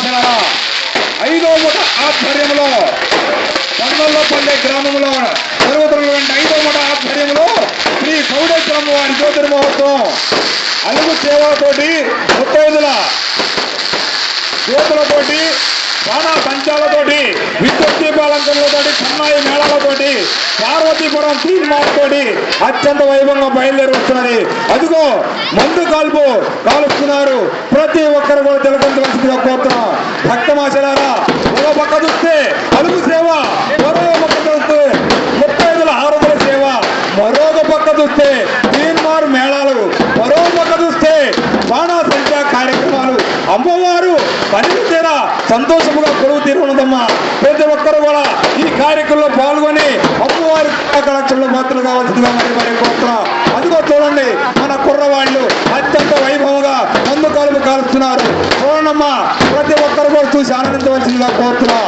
భక్తమాసనారా 5వ ముఠ ఆధ్వర్యంలో కొండలపల్లి గ్రామంలో జరుగుతున్నటువంటి 5వ ముఠ ఆధ్వర్యంలో శ్రీ సౌడేశ్వరమ్మ వారి జ్యోతిర్మహోత్సవం అలుగు సేవలతోటి ముత్తైదుల జ్యోతులతోటి బాణా పంచాలతోటి విద్యుత్ దీపాలంకరణలతోటి సన్నాయి మేళాలతోటి పార్వతీపురం తీర్మాలతోటి అత్యంత వైభవంగా బయలుదేరి వస్తున్నది. అదిగో మందు కాలుస్తున్నారు. ప్రతి ఒక్కరు కూడా తిలకించవలసిందిగా కోరుతున్నాం. భక్తమాసలారా, ఒక పక్క చూస్తే అలుగు సేవ, మరో పక్క చూస్తే ముత్తైదుల హారతుల సేవ, మరొక పక్క చూస్తే తీర్మార్ మేళాలు, మరో పక్క చూస్తే బాణా సంఖ్యా కార్యక్రమాలు. అమ్మవారు పని తీరా సంతోషముగా కొలువు తీరున్నదమ్మా. ప్రతి ఒక్కరు కూడా ఈ కార్యక్రమంలో పాల్గొని అమ్మవారి కళాక్షల్లో మాత్రం కావాల్సిందిగా మరి కోరుతున్నాం. అదిగో చూడండి, మన కుర్రవాళ్ళు అత్యంత వైభవంగా మందు కాలుస్తున్నారు. చూడండమ్మా, ప్రతి ఒక్కరు కూడా చూసి ఆనందించవలసిందిగా కోరుతున్నాం.